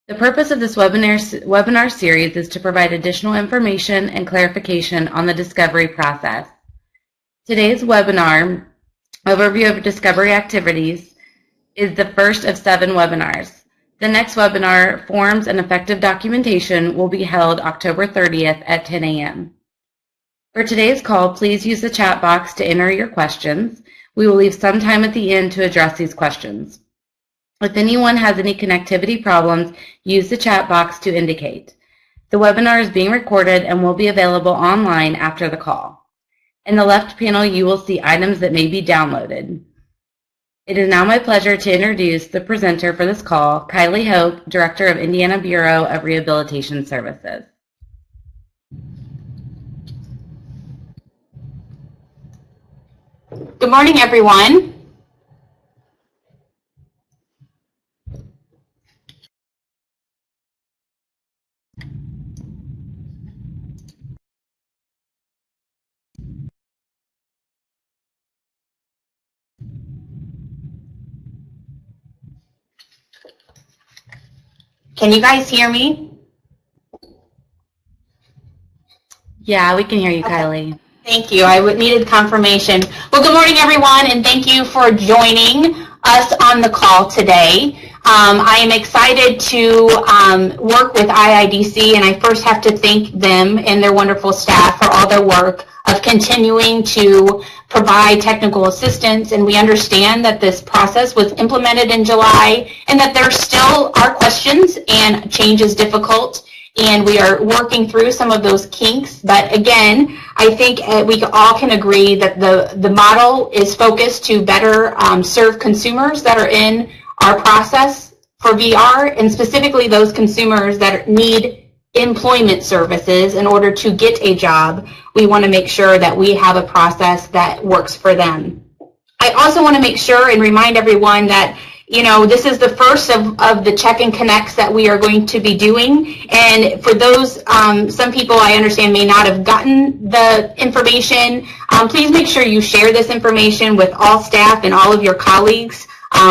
The purpose of this webinar series is to provide additional information and clarification on the discovery process. Today's webinar, Overview of Discovery Activities, is the first of 7 webinars. The next webinar, Forms and Effective Documentation, will be held October 30th at 10 a.m. For today's call, please use the chat box to enter your questions. We will leave some time at the end to address these questions. If anyone has any connectivity problems, use the chat box to indicate. The webinar is being recorded and will be available online after the call. In the left panel, you will see items that may be downloaded. It is now my pleasure to introduce the presenter for this call, Kylie Hope, Director of Indiana Bureau of Rehabilitation Services. Good morning, everyone. Can you guys hear me? Yeah, we can hear you, Kylie. Thank you. I needed confirmation. Well, good morning, everyone, and thank you for joining us on the call today. I am excited to work with IIDC, and I first have to thank them and their wonderful staff for all their work of continuing to provide technical assistance. And we understand that this process was implemented in July and that there still are questions and change is difficult. And we are working through some of those kinks. But again, I think we all can agree that the model is focused to better serve consumers that are in our process for VR, and specifically those consumers that need employment services in order to get a job. We want to make sure that we have a process that works for them. I also want to make sure and remind everyone that this is the first of the check and connects that we are going to be doing. And for those, some people I understand may not have gotten the information, please make sure you share this information with all staff and all of your colleagues.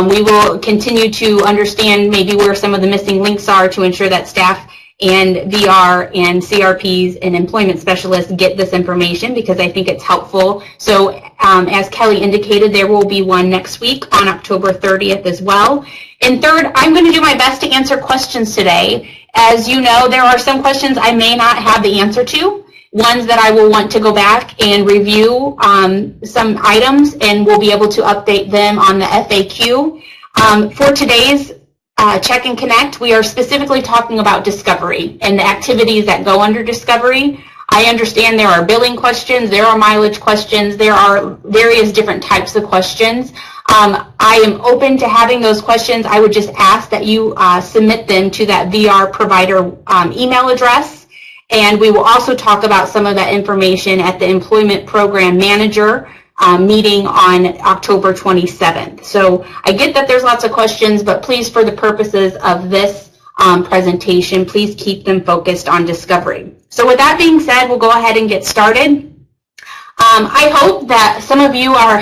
We will continue to understand maybe where some of the missing links are to ensure that staff and VR and CRPs and employment specialists get this information, because I think it's helpful. So as Kelly indicated, there will be one next week on October 30th as well. And third, I'm going to do my best to answer questions today. As you know, there are some questions I may not have the answer to, ones that I will want to go back and review some items, and we'll be able to update them on the FAQ. For today's Check and Connect, we are specifically talking about discovery and the activities that go under discovery. I understand there are billing questions, there are mileage questions, there are various different types of questions. I am open to having those questions. I would just ask that you submit them to that VR provider email address. And we will also talk about some of that information at the Employment Program Manager meeting on October 27th. So I get that there's lots of questions, but please, for the purposes of this presentation, please keep them focused on discovery. So with that being said, we'll go ahead and get started. I hope that some of you are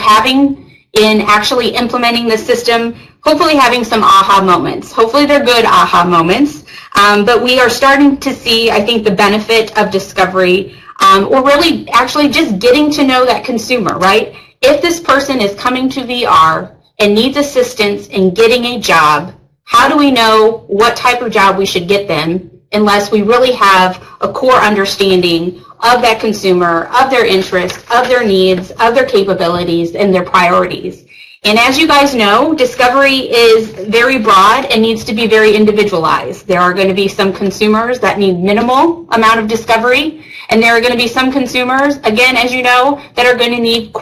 in actually implementing the system, hopefully having some aha moments. Hopefully they're good aha moments, but we are starting to see, I think, the benefit of discovery, or really actually just getting to know that consumer, right? If this person is coming to VR and needs assistance in getting a job, how do we know what type of job we should get them unless we really have a core understanding of that consumer, of their interests, of their needs, of their capabilities, and their priorities? And as you guys know, discovery is very broad and needs to be very individualized. There are going to be some consumers that need minimal amount of discovery, and there are going to be some consumers, again, as you know, that are going to need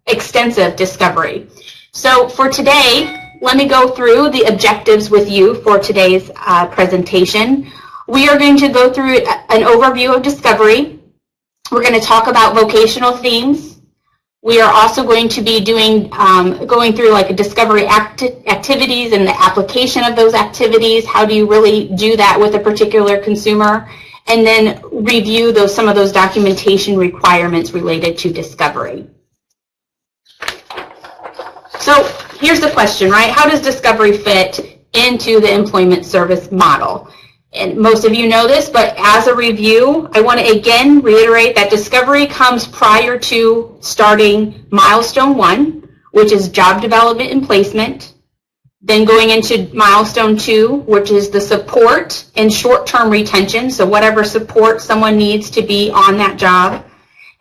extensive discovery. So for today, let me go through the objectives with you for today's presentation. We are going to go through an overview of discovery. We're going to talk about vocational themes. We are also going to be going through like a discovery activities and the application of those activities. How do you really do that with a particular consumer? And then review some of those documentation requirements related to discovery. So here's the question, right? How does discovery fit into the employment service model. And most of you know this, but as a review, I want to again reiterate that discovery comes prior to starting milestone 1, which is job development and placement. Then going into milestone 2, which is the support and short-term retention, so whatever support someone needs to be on that job.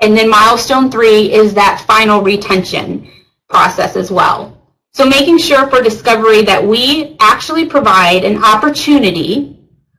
And then milestone 3 is that final retention process as well. So making sure for discovery that we actually provide an opportunity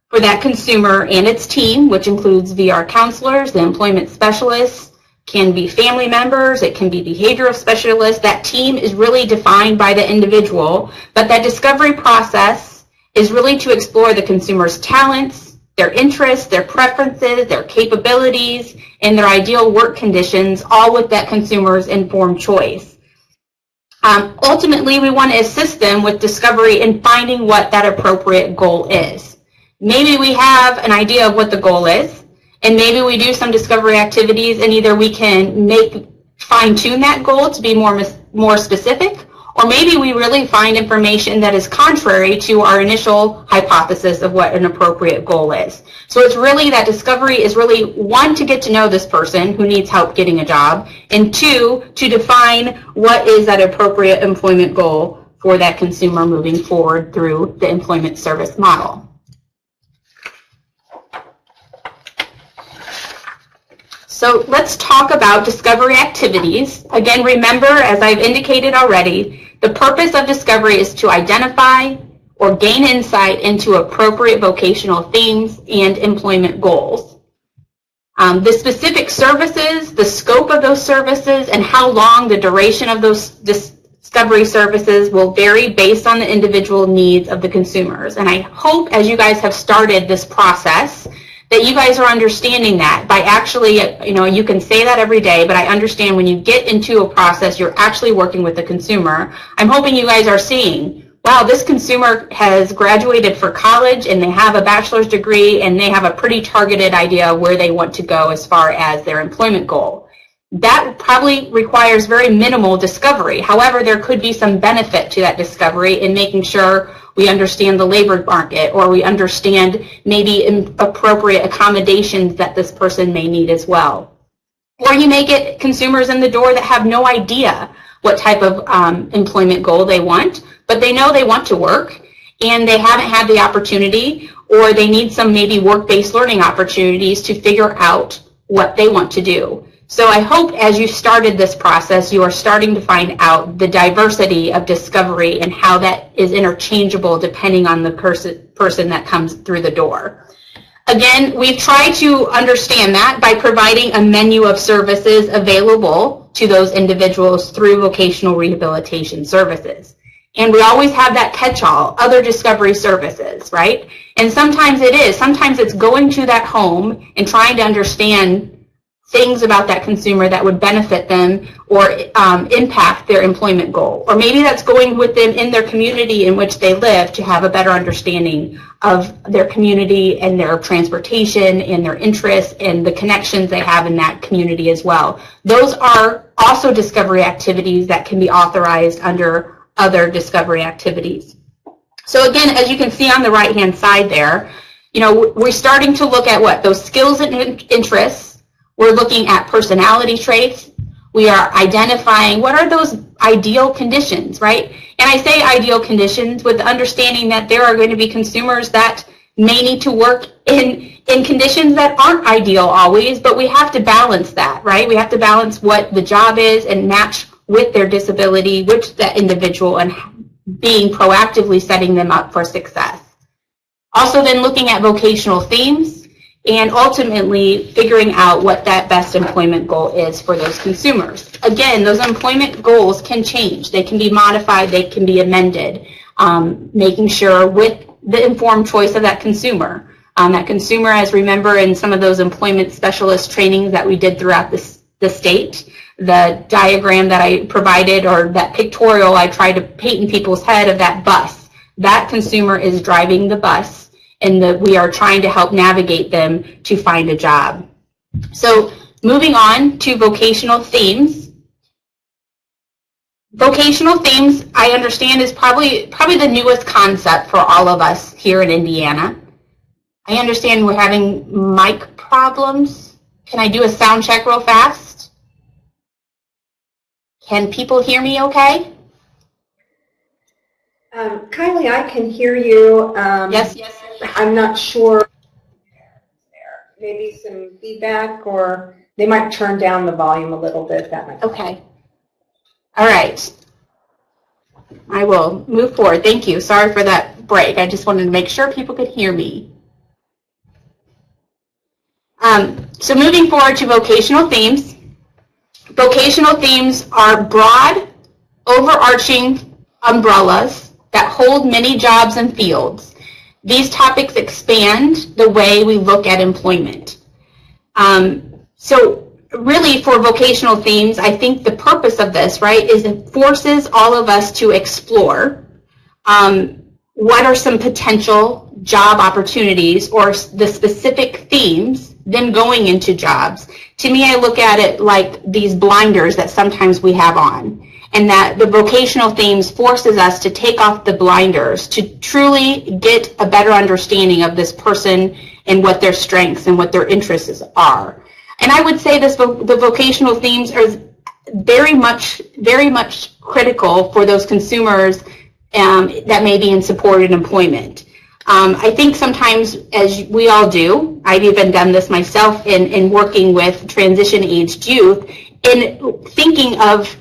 for that consumer and its team, which includes VR counselors, the employment specialists, can be family members, it can be behavioral specialists. That team is really defined by the individual, but that discovery process is really to explore the consumer's talents, their interests, their preferences, their capabilities, and their ideal work conditions, all with that consumer's informed choice. Ultimately, we want to assist them with discovery and finding what that appropriate goal is. Maybe we have an idea of what the goal is, and maybe we do some discovery activities, and either we can fine-tune that goal to be more specific, or maybe we really find information that is contrary to our initial hypothesis of what an appropriate goal is. So it's really that discovery is really, 1, to get to know this person who needs help getting a job, and 2, to define what is that appropriate employment goal for that consumer moving forward through the employment service model. So let's talk about discovery activities. Again, remember, as I've indicated already, the purpose of discovery is to identify or gain insight into appropriate vocational themes and employment goals. The specific services, the scope of those services, and how long the duration of those discovery services will vary based on the individual needs of the consumers. And I hope as you guys have started this process that you guys are understanding that by actually, you can say that every day, but I understand when you get into a process, you're actually working with the consumer. I'm hoping you guys are seeing, wow, this consumer has graduated for college and they have a bachelor's degree and they have a pretty targeted idea of where they want to go as far as their employment goal. That probably requires very minimal discovery. However, there could be some benefit to that discovery in making sure we understand the labor market, or we understand maybe appropriate accommodations that this person may need as well. Or you may get consumers in the door that have no idea what type of employment goal they want, but they know they want to work and they haven't had the opportunity, or they need some maybe work-based learning opportunities to figure out what they want to do. So I hope as you started this process, you are starting to find out the diversity of discovery and how that is interchangeable depending on the person that comes through the door. Again, we've tried to understand that by providing a menu of services available to those individuals through vocational rehabilitation services. And we always have that catch-all, other discovery services, right? And sometimes it's going to that home and trying to understand things about that consumer that would benefit them or impact their employment goal. Or maybe that's going with them in their community in which they live to have a better understanding of their community and their transportation and their interests and the connections they have in that community as well. Those are also discovery activities that can be authorized under other discovery activities. So again, as you can see on the right-hand side there, we're starting to look at what? Those skills and interests. We're looking at personality traits. We are identifying what are those ideal conditions, right? And I say ideal conditions with the understanding that there are going to be consumers that may need to work in conditions that aren't ideal always, but we have to balance that, right? We have to balance what the job is and match with their disability, with that individual, and being proactively setting them up for success. Also then looking at vocational themes, and ultimately figuring out what that best employment goal is for those consumers. Again, those employment goals can change. They can be modified, they can be amended, making sure with the informed choice of that consumer. That consumer, as remember in some of those employment specialist trainings that we did throughout the state, the diagram that I provided or that pictorial I tried to paint in people's head of that bus. That consumer is driving the bus, and we are trying to help navigate them to find a job. So moving on to vocational themes. Vocational themes, I understand, is probably the newest concept for all of us here in Indiana. I understand we're having mic problems. Can I do a sound check real fast? Can people hear me okay? Kylie, I can hear you. Yes. I'm not sure. Maybe some feedback, or they might turn down the volume a little bit. That might. Okay. All right. I will move forward. Thank you. Sorry for that break. I just wanted to make sure people could hear me. So moving forward to vocational themes. Vocational themes are broad, overarching umbrellas that hold many jobs and fields. These topics expand the way we look at employment. So really for vocational themes, I think the purpose of this, right, is it forces all of us to explore what are some potential job opportunities or the specific themes then going into jobs. To me, I look at it like these blinders that sometimes we have on, and that the vocational themes forces us to take off the blinders to truly get a better understanding of this person and what their strengths and what their interests are. And I would say the vocational themes are very much critical for those consumers that may be in supported employment. I think sometimes, as we all do, I've even done this myself in working with transition-aged youth, in thinking of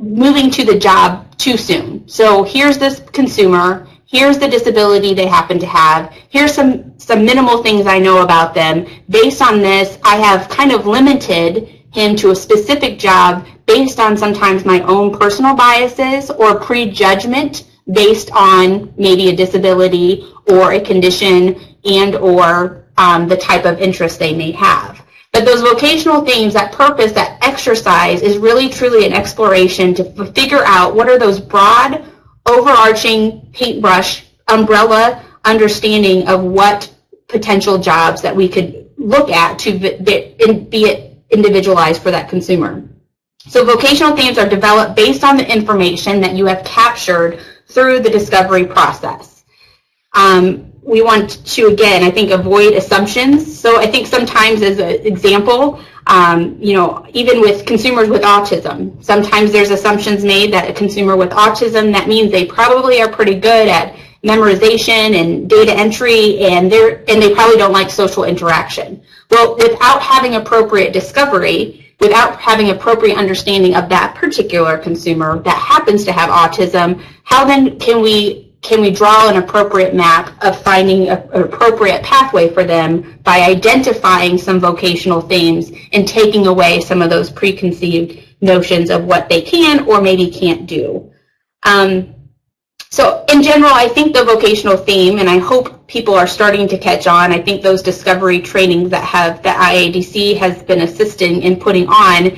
moving to the job too soon. So here's this consumer, here's the disability they happen to have, here's some minimal things I know about them. Based on this, I have kind of limited him to a specific job based on sometimes my own personal biases or prejudgment based on maybe a disability or a condition and or the type of interest they may have. But those vocational themes, that purpose, that exercise is really truly an exploration to figure out what are those broad, overarching paintbrush, umbrella understanding of what potential jobs that we could look at to be individualized for that consumer. So vocational themes are developed based on the information that you have captured through the discovery process. We want to, again, I think, avoid assumptions. So I think sometimes, as an example, even with consumers with autism, sometimes there's assumptions made that a consumer with autism, that means they probably are pretty good at memorization and data entry, and they probably don't like social interaction. Well, without having appropriate discovery, without having appropriate understanding of that particular consumer that happens to have autism, how then can we draw an appropriate map of finding an appropriate pathway for them by identifying some vocational themes and taking away some of those preconceived notions of what they can or maybe can't do. So in general, I think the vocational theme, and I hope people are starting to catch on, I think those discovery trainings that IADC has been assisting in putting on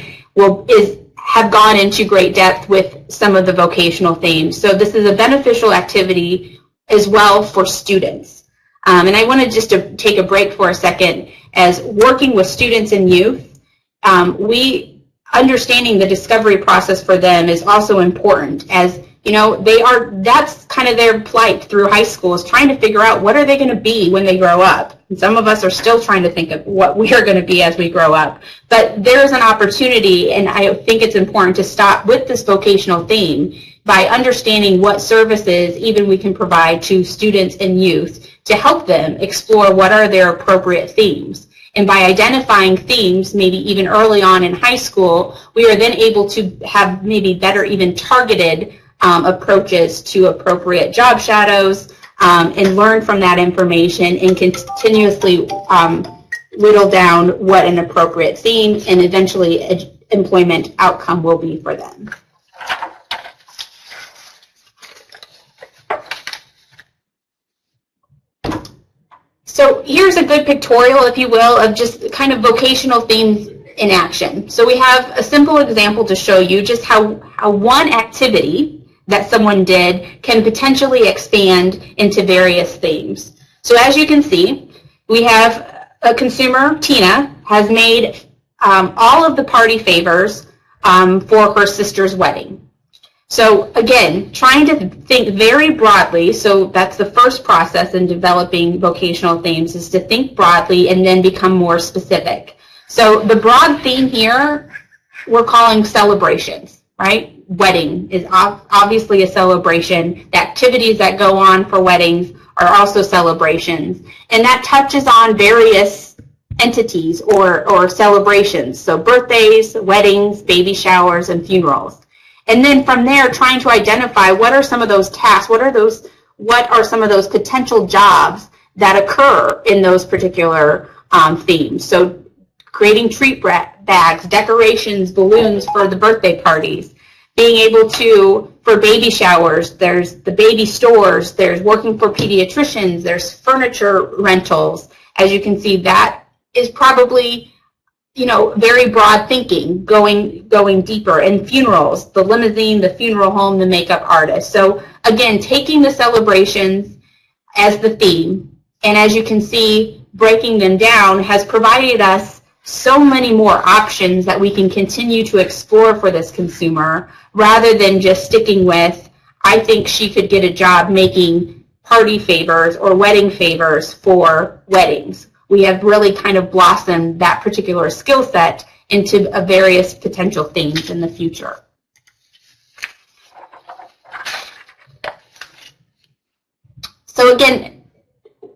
have gone into great depth with some of the vocational themes. So this is a beneficial activity as well for students. And I wanted just to take a break for a second. As working with students and youth, understanding the discovery process for them is also important, as that's kind of their plight through high school, is trying to figure out what are they going to be when they grow up. And some of us are still trying to think of what we are going to be as we grow up. But there's an opportunity, and I think it's important to stop with this vocational theme by understanding what services even we can provide to students and youth to help them explore what are their appropriate themes. And by identifying themes, maybe even early on in high school, we are then able to have maybe better even targeted approaches to appropriate job shadows and learn from that information and continuously whittle down what an appropriate theme and eventually employment outcome will be for them. So here's a good pictorial, if you will, of just kind of vocational themes in action. So we have a simple example to show you just how one activity that someone did can potentially expand into various themes. So as you can see, we have a consumer, Tina, has made all of the party favors for her sister's wedding. So again, trying to think very broadly, so that's the first process in developing vocational themes, is to think broadly and then become more specific. So the broad theme here, we're calling celebrations, right? Wedding is obviously a celebration. The activities that go on for weddings are also celebrations. And that touches on various entities or celebrations. So birthdays, weddings, baby showers, and funerals. And then from there, trying to identify what are some of those tasks, what are some of those potential jobs that occur in those particular themes. So creating treat bags, decorations, balloons for the birthday parties, being able to, for baby showers, there's the baby stores, there's working for pediatricians, there's furniture rentals. As you can see, that is probably, you know, very broad thinking, going deeper. And funerals, the limousine, the funeral home, the makeup artist. So again, taking the celebrations as the theme, and as you can see, breaking them down has provided us so many more options that we can continue to explore for this consumer, rather than just sticking with, I think she could get a job making party favors or wedding favors for weddings. We have really kind of blossomed that particular skill set into various potential themes in the future. So again,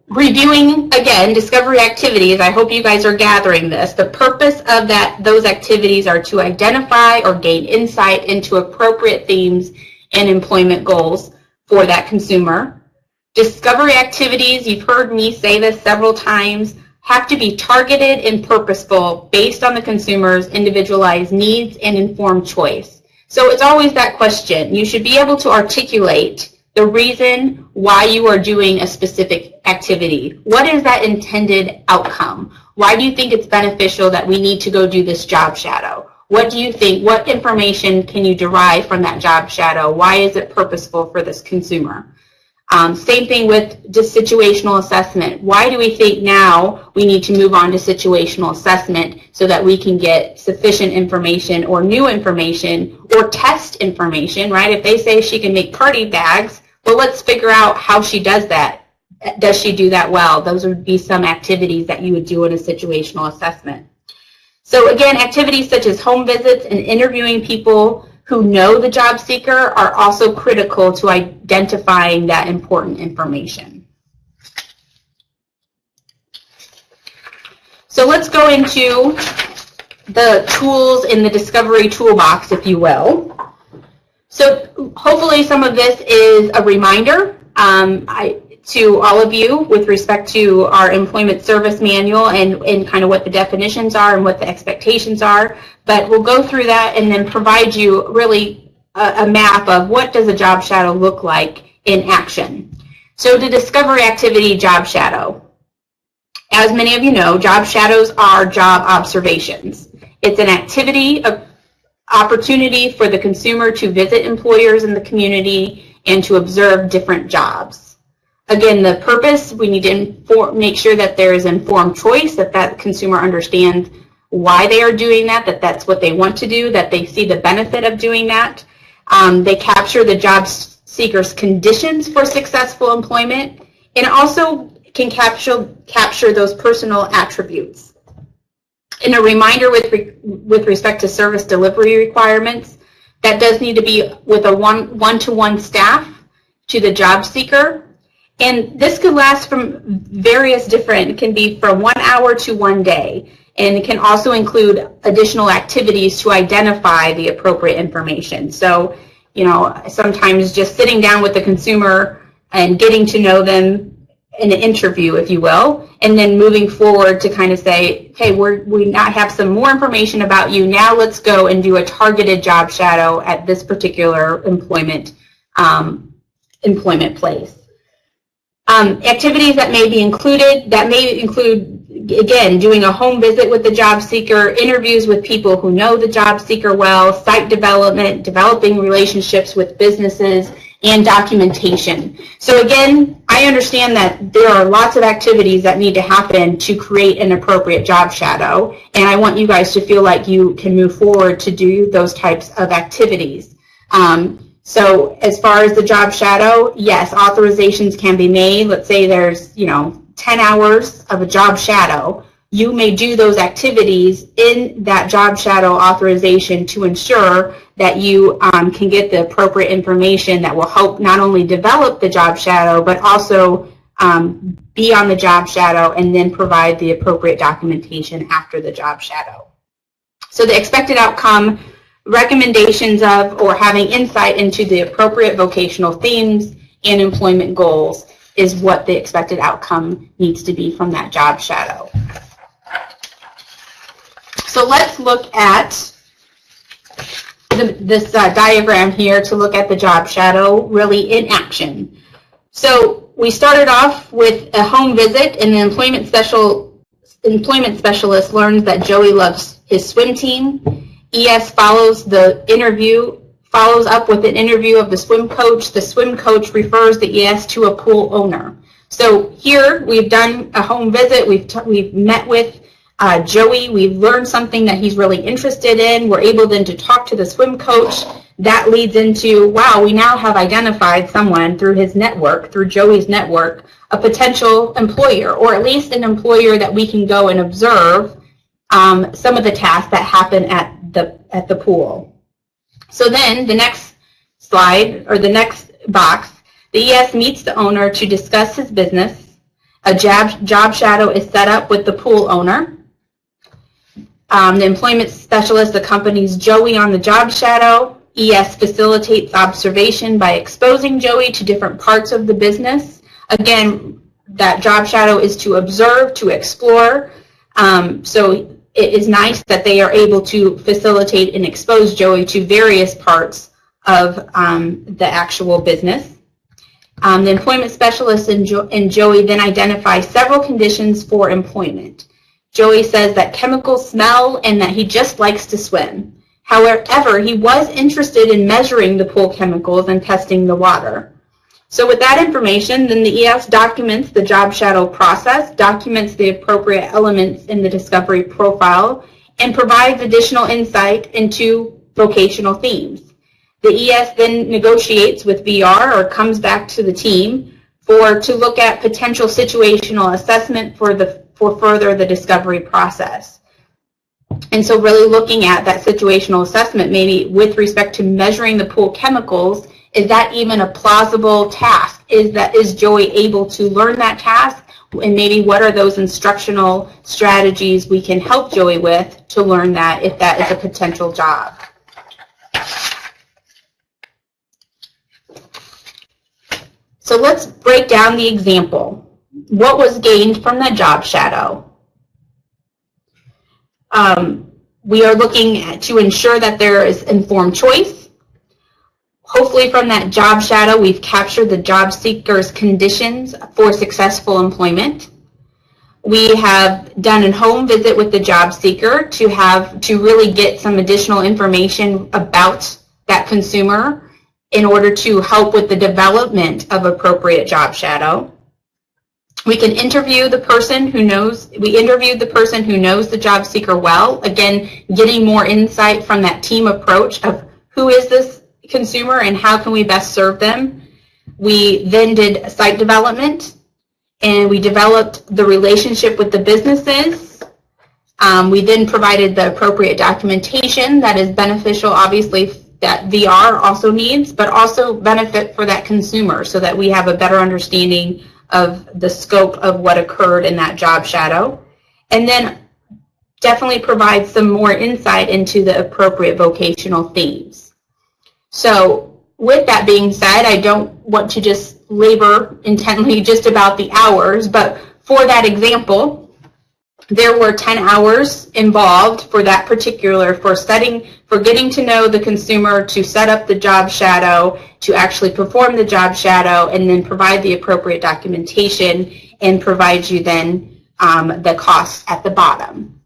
reviewing again discovery activities, I hope you guys are gathering this. The purpose of those activities are to identify or gain insight into appropriate themes and employment goals for that consumer. Discovery activities, you've heard me say this several times, have to be targeted and purposeful based on the consumer's individualized needs and informed choice. So it's always that question. You should be able to articulate the reason why you are doing a specific activity. What is that intended outcome? Why do you think it's beneficial that we need to go do this job shadow? What do you think? What information can you derive from that job shadow? Why is it purposeful for this consumer? Same thing with just situational assessment. Why do we think now we need to move on to situational assessment so that we can get sufficient information or new information or test information, right? If they say she can make party bags, well, let's figure out how she does that. Does she do that well? Those would be some activities that you would do in a situational assessment. So again, activities such as home visits and interviewing people who know the job seeker are also critical to identifying that important information. So let's go into the tools in the discovery toolbox, if you will. So hopefully some of this is a reminder to all of you with respect to our employment service manual and kind of what the definitions are and what the expectations are. But we'll go through that and then provide you really a map of what does a job shadow look like in action. So the discovery activity job shadow. As many of you know, job shadows are job observations. It's an activity, opportunity for the consumer to visit employers in the community and to observe different jobs. Again, the purpose, we need to make sure that there is informed choice, that consumer understands why they are doing that that's what they want to do, that they see the benefit of doing that. They capture the job seeker's conditions for successful employment, and also can capture those personal attributes. And a reminder with respect to service delivery requirements, that does need to be with a one-to-one staff to the job seeker. And this could last from various different, it can be from 1 hour to 1 day. And it can also include additional activities to identify the appropriate information. So, you know, sometimes just sitting down with the consumer and getting to know them in an interview, if you will, and then moving forward to kind of say, hey, we now have some more information about you. Now let's go and do a targeted job shadow at this particular employment place. Activities that may be included, that may include, again, doing a home visit with the job seeker, interviews with people who know the job seeker well, site development, developing relationships with businesses, and documentation. So again, I understand that there are lots of activities that need to happen to create an appropriate job shadow, and I want you guys to feel like you can move forward to do those types of activities. So as far as the job shadow, yes, authorizations can be made. Let's say there's, 10 hours of a job shadow. You may do those activities in that job shadow authorization to ensure that you can get the appropriate information that will help not only develop the job shadow, but also be on the job shadow and then provide the appropriate documentation after the job shadow. So the expected outcome, recommendations of, or having insight into the appropriate vocational themes and employment goals is what the expected outcome needs to be from that job shadow. So let's look at this diagram here to look at the job shadow really in action. So we started off with a home visit, and the employment specialist learns that Joey loves his swim team. ES follows up with an interview of the swim coach. The swim coach refers the ES to a pool owner. So here we've done a home visit. We've met with Joey. We've learned something that he's really interested in. We're able then to talk to the swim coach. That leads into, wow, we now have identified someone through his network, through Joey's network, a potential employer, or at least an employer that we can go and observe some of the tasks that happen at the pool. So then the next slide, or the next box, the ES meets the owner to discuss his business. A job shadow is set up with the pool owner. The employment specialist accompanies Joey on the job shadow. ES facilitates observation by exposing Joey to different parts of the business. Again, that job shadow is to observe, to explore. So it is nice that they are able to facilitate and expose Joey to various parts of the actual business. The employment specialist and Joey then identify several conditions for employment. Joey says that chemicals smell and that he just likes to swim. However, he was interested in measuring the pool chemicals and testing the water. So with that information, then the ES documents the job shadow process, documents the appropriate elements in the discovery profile, and provides additional insight into vocational themes. The ES then negotiates with VR, or comes back to the team to look at potential situational assessment for further the discovery process. And so really looking at that situational assessment, maybe with respect to measuring the pool chemicals, is that even a plausible task? Is Joey able to learn that task? And maybe what are those instructional strategies we can help Joey with to learn that, if that is a potential job? So let's break down the example. What was gained from that job shadow? We are looking to ensure that there is informed choice. Hopefully from that job shadow, we've captured the job seeker's conditions for successful employment. We have done a home visit with the job seeker to really get some additional information about that consumer in order to help with the development of appropriate job shadow. We can interview the person who knows, we interviewed the person who knows the job seeker well, again, getting more insight from that team approach of who is this consumer and how can we best serve them. We then did site development, and we developed the relationship with the businesses. We then provided the appropriate documentation that is beneficial, obviously, that VR also needs, but also benefit for that consumer so that we have a better understanding of the scope of what occurred in that job shadow. And then definitely provide some more insight into the appropriate vocational themes. So with that being said, I don't want to just labor intently just about the hours, but for that example, there were 10 hours involved for that particular, for getting to know the consumer, to set up the job shadow, to actually perform the job shadow, and then provide the appropriate documentation and provide you then the cost at the bottom.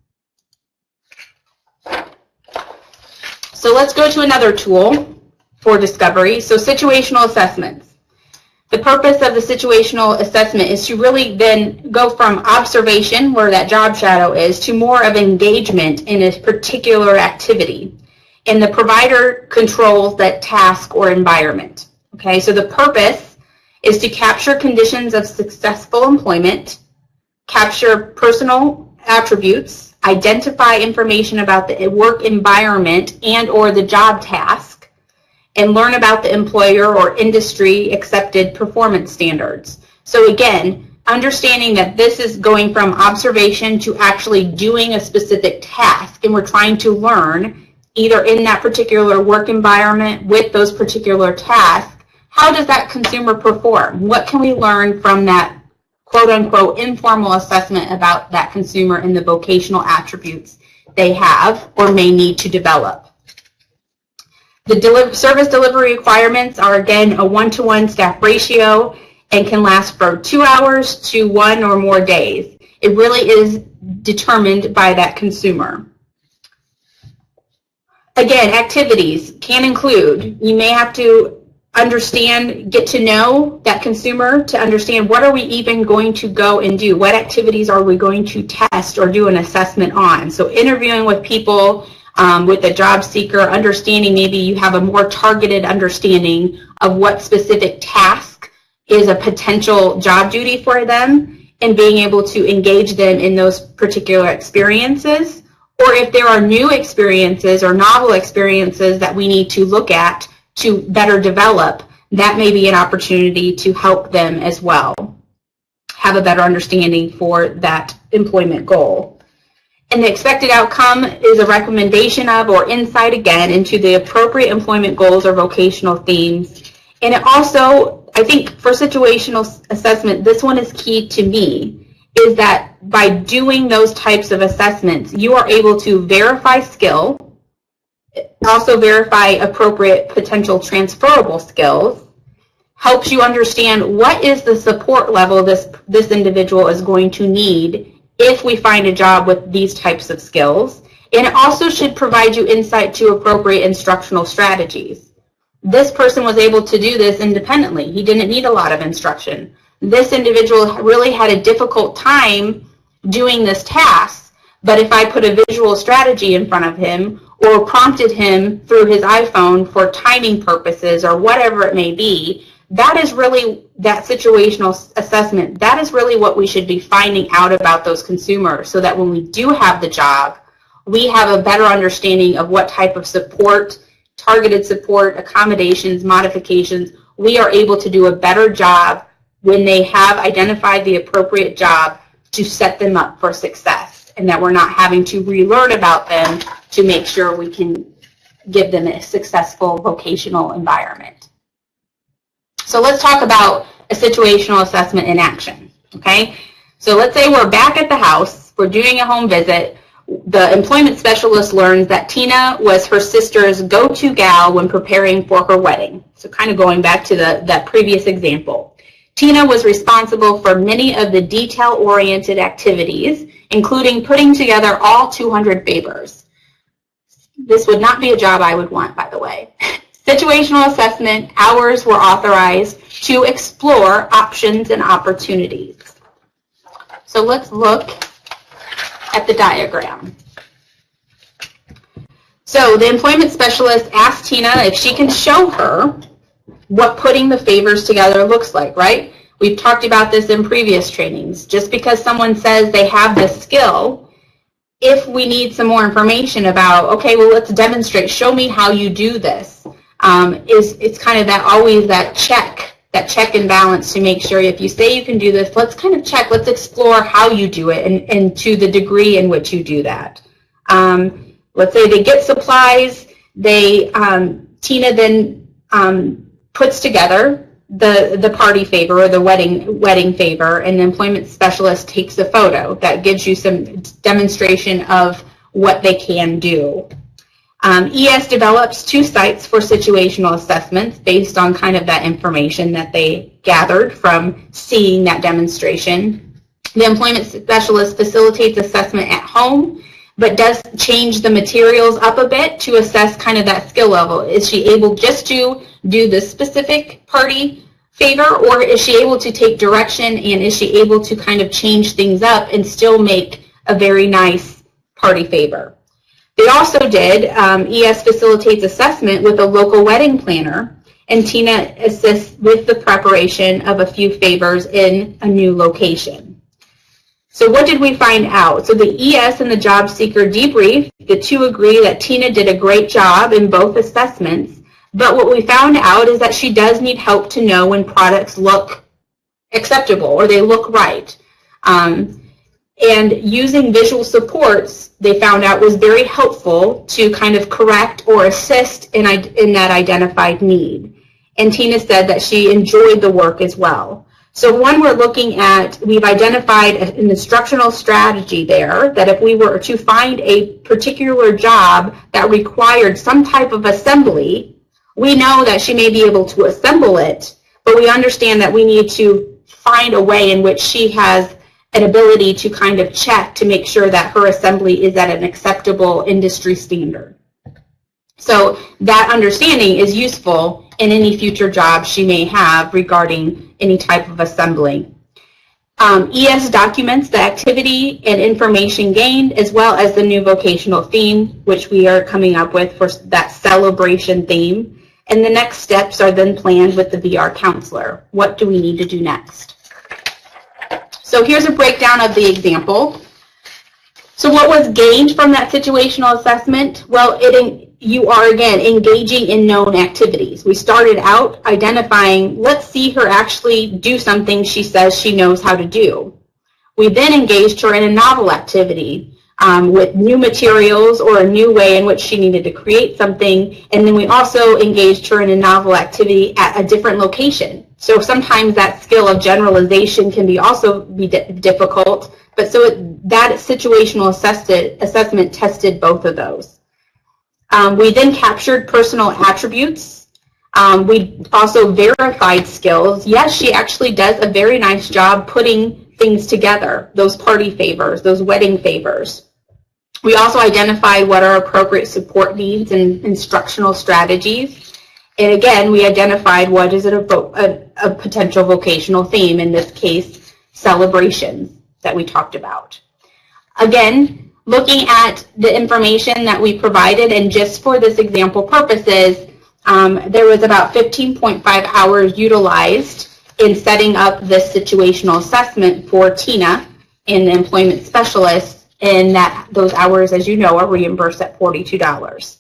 So let's go to another tool for discovery. So situational assessments. The purpose of the situational assessment is to really then go from observation, where that job shadow is, to more of engagement in a particular activity. and the provider controls that task or environment. Okay, so the purpose is to capture conditions of successful employment, capture personal attributes, identify information about the work environment and or the job task, and learn about the employer or industry accepted performance standards. So again, understanding that this is going from observation to actually doing a specific task, and we're trying to learn either in that particular work environment with those particular tasks, how does that consumer perform? What can we learn from that quote-unquote informal assessment about that consumer and the vocational attributes they have or may need to develop? The service delivery requirements are, again, a 1-to-1 staff ratio and can last from 2 hours to 1 or more days. It really is determined by that consumer. Again, activities can include, you may have to understand, get to know that consumer to understand what are we even going to go and do? What activities are we going to test or do an assessment on? So interviewing with people, with a job seeker, understanding maybe you have a more targeted understanding of what specific task is a potential job duty for them, and being able to engage them in those particular experiences. Or if there are new experiences or novel experiences that we need to look at to better develop, that may be an opportunity to help them as well have a better understanding for that employment goal. And the expected outcome is a recommendation of or insight, again, into the appropriate employment goals or vocational themes. And it also, I think for situational assessment, this one is key to me, is that by doing those types of assessments, you are able to verify skill, also verify appropriate potential transferable skills, helps you understand what is the support level this individual is going to need if we find a job with these types of skills. And it also should provide you insight to appropriate instructional strategies. This person was able to do this independently. He didn't need a lot of instruction. This individual really had a difficult time doing this task, but if I put a visual strategy in front of him or prompted him through his iPhone for timing purposes or whatever it may be, that is really that situational assessment. That is really what we should be finding out about those consumers, so that when we do have the job, we have a better understanding of what type of support, targeted support, accommodations, modifications, we are able to do a better job when they have identified the appropriate job to set them up for success, and that we're not having to relearn about them to make sure we can give them a successful vocational environment. So let's talk about a situational assessment in action, okay? So let's say we're back at the house, we're doing a home visit. The employment specialist learns that Tina was her sister's go-to gal when preparing for her wedding. So kind of going back to that previous example. Tina was responsible for many of the detail-oriented activities, including putting together all 200 favors. This would not be a job I would want, by the way. Situational assessment, hours were authorized to explore options and opportunities. So let's look at the diagram. So the employment specialist asked Tina if she can show her what putting the favors together looks like, right? We've talked about this in previous trainings. Just because someone says they have this skill, if we need some more information about, okay, well, let's demonstrate, show me how you do this, it's kind of that always that check and balance to make sure if you say you can do this, let's kind of check, let's explore how you do it and to the degree in which you do that. Let's say they get supplies, Tina then puts together the party favor or the wedding favor, and the employment specialist takes a photo that gives you some demonstration of what they can do. ES develops 2 sites for situational assessments based on kind of that information that they gathered from seeing that demonstration. The employment specialist facilitates assessment at home, but does change the materials up a bit to assess kind of that skill level. Is she able just to do this specific party favor, or is she able to take direction, and is she able to kind of change things up and still make a very nice party favor? They also did ES facilitates assessment with a local wedding planner, and Tina assists with the preparation of a few favors in a new location. So what did we find out? So the ES and the job seeker debrief, the two agree that Tina did a great job in both assessments, but what we found out is that she does need help to know when products look acceptable or they look right. And using visual supports, they found out, was very helpful to kind of correct or assist in that identified need. And Tina said that she enjoyed the work as well. So when we're looking at, we've identified an instructional strategy there, that if we were to find a particular job that required some type of assembly, we know that she may be able to assemble it, but we understand that we need to find a way in which she has an ability to kind of check to make sure that her assembly is at an acceptable industry standard. So that understanding is useful in any future job she may have regarding any type of assembly. ES documents the activity and information gained, as well as the new vocational theme, which we are coming up with for that celebration theme. And the next steps are then planned with the VR counselor. What do we need to do next? So here's a breakdown of the example. So what was gained from that situational assessment? Well, you are, again, engaging in known activities. We started out identifying, let's see her actually do something she says she knows how to do. We then engaged her in a novel activity with new materials or a new way in which she needed to create something. And then we also engaged her in a novel activity at a different location. So sometimes that skill of generalization can also be difficult. But so that situational assessment tested both of those. We then captured personal attributes. We also verified skills. Yes, she actually does a very nice job putting things together, those party favors, those wedding favors. We also identified what are appropriate support needs and instructional strategies. And again, we identified what is a potential vocational theme, in this case, celebrations that we talked about. Again, looking at the information that we provided, and just for this example purposes, there was about 15.5 hours utilized in setting up this situational assessment for Tina and the employment specialist, and that those hours, as you know, are reimbursed at $42.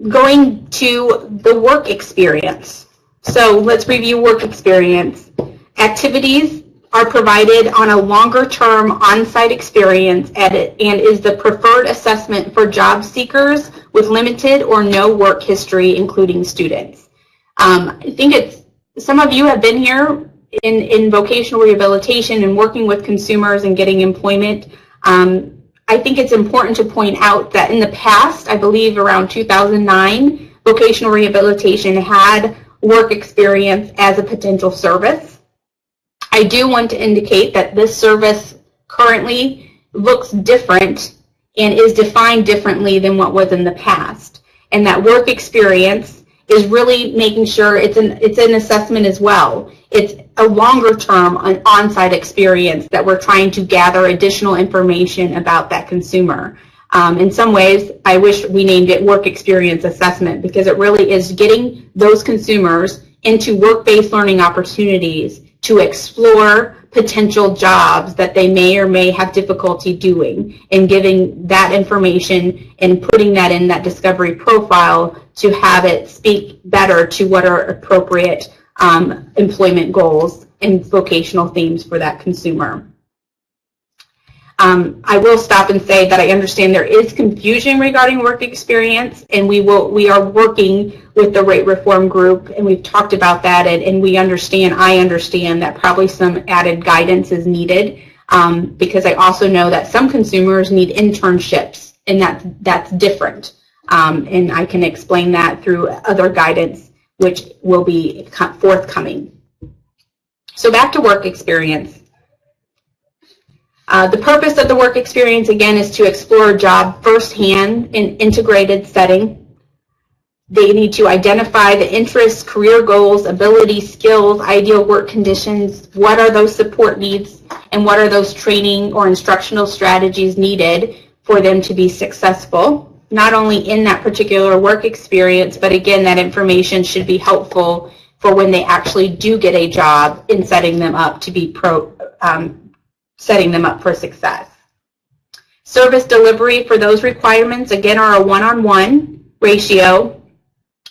Going to the work experience. So let's review work experience. Activities are provided on a longer-term on-site experience and is the preferred assessment for job seekers with limited or no work history, including students. I think some of you have been here in vocational rehabilitation and working with consumers and getting employment. I think it's important to point out that in the past, I believe around 2009, vocational rehabilitation had work experience as a potential service. I do want to indicate that this service currently looks different and is defined differently than what was in the past. And that work experience is really making sure it's an assessment as well. It's a longer term on-site experience that we're trying to gather additional information about that consumer. In some ways, I wish we named it work experience assessment, because it really is getting those consumers into work-based learning opportunities to explore potential jobs that they may or may have difficulty doing, and giving that information and putting that in that discovery profile to have it speak better to what are appropriate employment goals and vocational themes for that consumer. I will stop and say that I understand there is confusion regarding work experience, and we are working with the rate reform group, and we've talked about that, and I understand that probably some added guidance is needed, because I also know that some consumers need internships, and that's different, and I can explain that through other guidance which will be forthcoming. So back to work experience. The purpose of the work experience, again, is to explore a job firsthand in integrated setting. They need to identify the interests, career goals, abilities, skills, ideal work conditions. What are those support needs, and what are those training or instructional strategies needed for them to be successful, not only in that particular work experience, but again, that information should be helpful for when they actually do get a job in setting them up to be setting them up for success. Service delivery for those requirements, again, are a one-on-one ratio.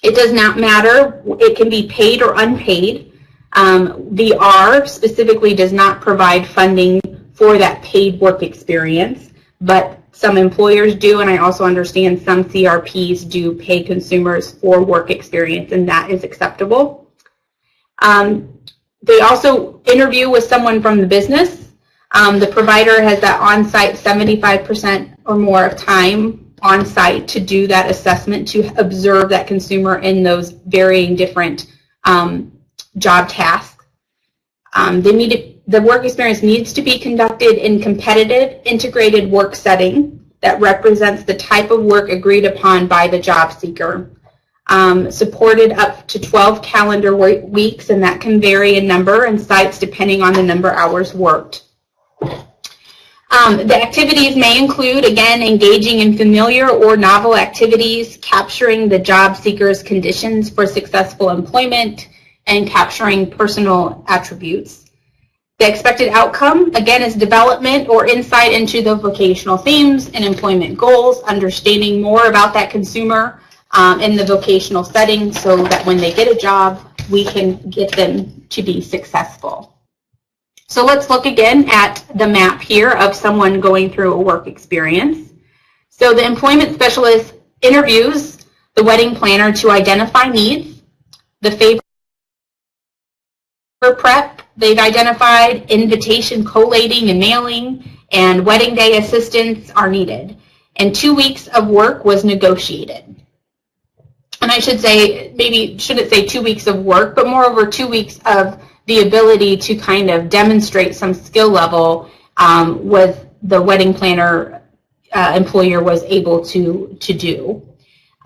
It does not matter. It can be paid or unpaid. VR specifically does not provide funding for that paid work experience, but some employers do, and I also understand some CRPs do pay consumers for work experience, and that is acceptable. They also interview with someone from the business. The provider has that on-site 75% or more of time on site to do that assessment, to observe that consumer in those varying different job tasks. The work experience needs to be conducted in competitive, integrated work setting that represents the type of work agreed upon by the job seeker. Supported up to 12 calendar weeks, and that can vary in number and sites depending on the number of hours worked. The activities may include, again, engaging in familiar or novel activities, capturing the job seeker's conditions for successful employment, and capturing personal attributes. The expected outcome, again, is development or insight into the vocational themes and employment goals, understanding more about that consumer in the vocational setting so that when they get a job, we can get them to be successful. So let's look again at the map here of someone going through a work experience. So the employment specialist interviews the wedding planner to identify needs. The favor prep, they've identified invitation collating and mailing, and wedding day assistance are needed. And 2 weeks of work was negotiated. And I should say, maybe shouldn't say 2 weeks of work, but moreover 2 weeks of the ability to kind of demonstrate some skill level with the wedding planner employer was able to do.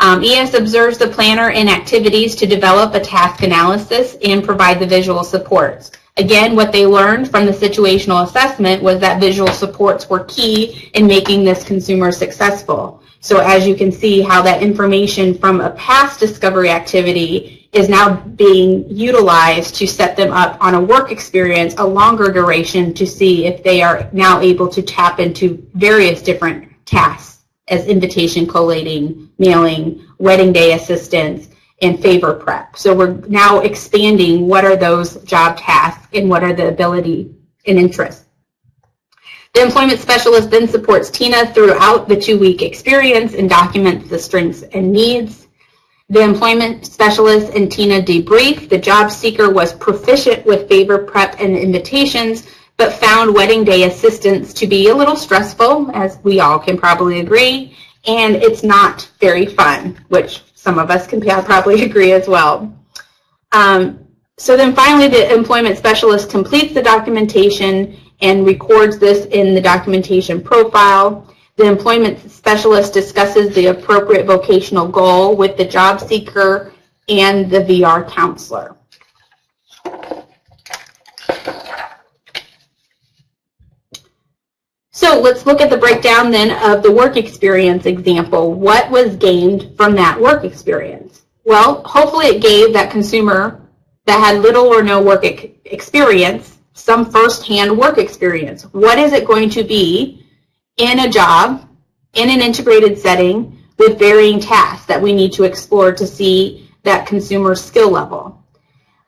ES observes the planner in activities to develop a task analysis and provide the visual supports. Again, what they learned from the situational assessment was that visual supports were key in making this consumer successful. So as you can see how that information from a past discovery activity is now being utilized to set them up on a work experience, a longer duration, to see if they are now able to tap into various different tasks as invitation collating, mailing, wedding day assistance, and favor prep. So we're now expanding what are those job tasks and what are the ability and interests. The employment specialist then supports Tina throughout the 2-week experience and documents the strengths and needs. The employment specialist and Tina debrief. The job seeker was proficient with favor prep and invitations, but found wedding day assistance to be a little stressful, as we all can probably agree, and it's not very fun, which some of us can probably agree as well. So then finally, the employment specialist completes the documentation and records this in the documentation profile. The employment specialist discusses the appropriate vocational goal with the job seeker and the VR counselor. So let's look at the breakdown then of the work experience example. What was gained from that work experience? Well, hopefully it gave that consumer that had little or no work experience some first-hand work experience. What is it going to be in a job, in an integrated setting, with varying tasks that we need to explore to see that consumer skill level?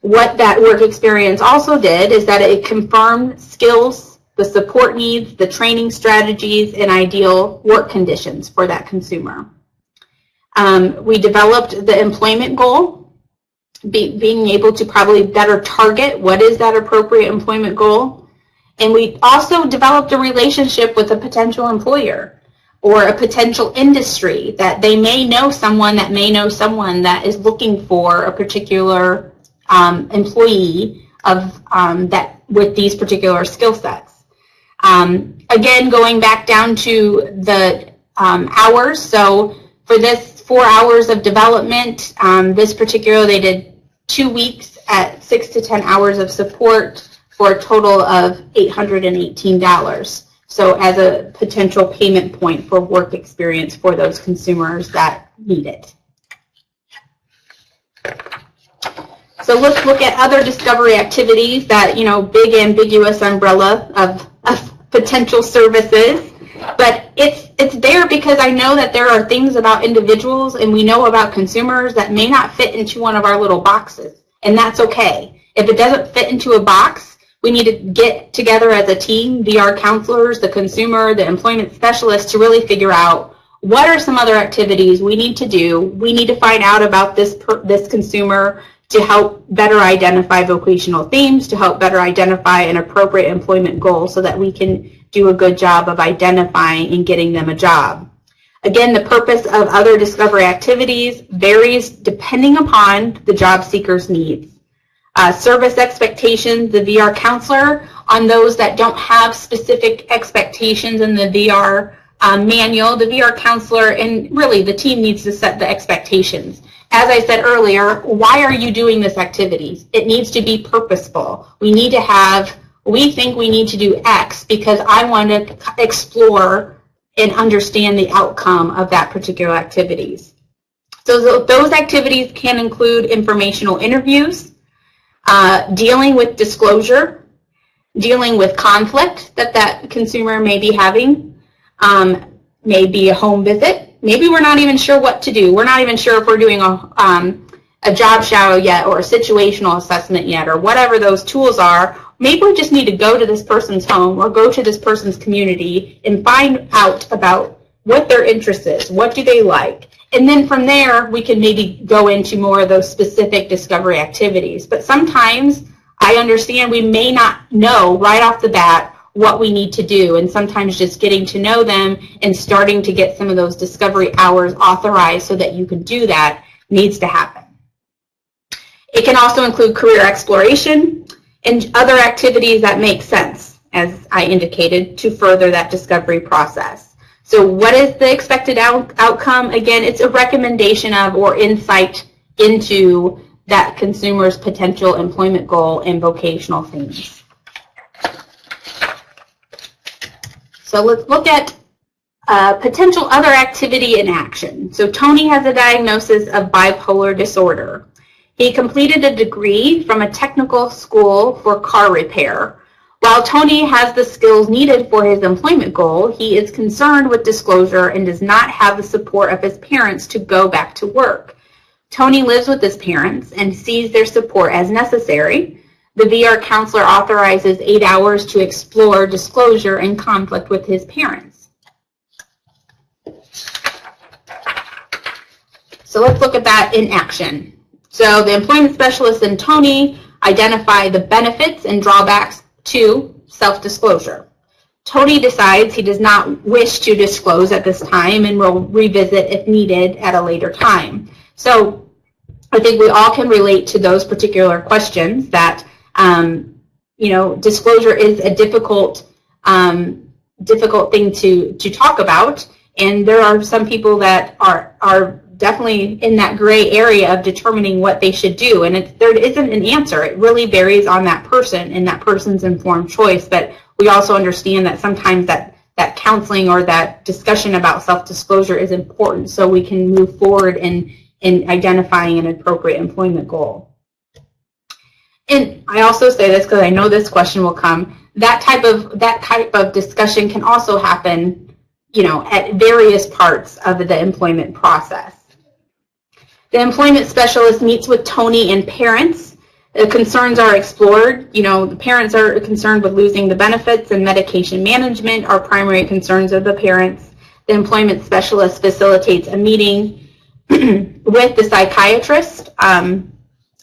What that work experience also did is that it confirmed skills, the support needs, the training strategies, and ideal work conditions for that consumer. We developed the employment goal, being able to probably better target what is that appropriate employment goal. And we also developed a relationship with a potential employer or a potential industry that they may know someone that may know someone that is looking for a particular employee of that with these particular skill sets. Again, going back down to the hours. So for this 4 hours of development. This particular, they did 2 weeks at 6 to 10 hours of support for a total of $818. So as a potential payment point for work experience for those consumers that need it. So let's look at other discovery activities that, big ambiguous umbrella of potential services. But it's there because I know that there are things about individuals and we know about consumers that may not fit into one of our little boxes. And that's okay. If it doesn't fit into a box, we need to get together as a team, VR counselors, the consumer, the employment specialist, to really figure out what are some other activities we need to do. We need to find out about this consumer to help better identify vocational themes, to help better identify an appropriate employment goal so that we can do a good job of identifying and getting them a job. Again, the purpose of other discovery activities varies depending upon the job seeker's needs. Service expectations, the VR counselor, on those that don't have specific expectations in the VR manual, the VR counselor and really the team needs to set the expectations. As I said earlier, why are you doing this activity? It needs to be purposeful. We think we need to do X because I want to explore and understand the outcome of that particular activities. So those activities can include informational interviews, dealing with disclosure, dealing with conflict that consumer may be having, maybe a home visit. Maybe we're not even sure what to do. We're not even sure if we're doing a job shadow yet or a situational assessment yet or whatever those tools are. Maybe we just need to go to this person's home or go to this person's community and find out about what their interest is, what do they like. And then from there, we can maybe go into more of those specific discovery activities. But sometimes I understand we may not know right off the bat what we need to do, and sometimes just getting to know them and starting to get some of those discovery hours authorized so that you can do that needs to happen. It can also include career exploration and other activities that make sense, as I indicated, to further that discovery process. So what is the expected outcome? Again, it's a recommendation of or insight into that consumer's potential employment goal and vocational themes. So let's look at potential other activity in action. So Tony has a diagnosis of bipolar disorder. He completed a degree from a technical school for car repair. While Tony has the skills needed for his employment goal, he is concerned with disclosure and does not have the support of his parents to go back to work. Tony lives with his parents and sees their support as necessary. The VR counselor authorizes 8 hours to explore disclosure and conflict with his parents. So let's look at that in action. So the employment specialist and Tony identify the benefits and drawbacks to self-disclosure. Tony decides he does not wish to disclose at this time and will revisit if needed at a later time. So I think we all can relate to those particular questions that disclosure is a difficult thing to talk about, and there are some people that are definitely in that gray area of determining what they should do, and there isn't an answer. It really varies on that person and that person's informed choice, but we also understand that sometimes that counseling or that discussion about self-disclosure is important so we can move forward in identifying an appropriate employment goal. And I also say this because I know this question will come. That type of discussion can also happen, at various parts of the employment process. The employment specialist meets with Tony and parents. The concerns are explored. The parents are concerned with losing the benefits, and medication management are primary concerns of the parents. The employment specialist facilitates a meeting with the psychiatrist.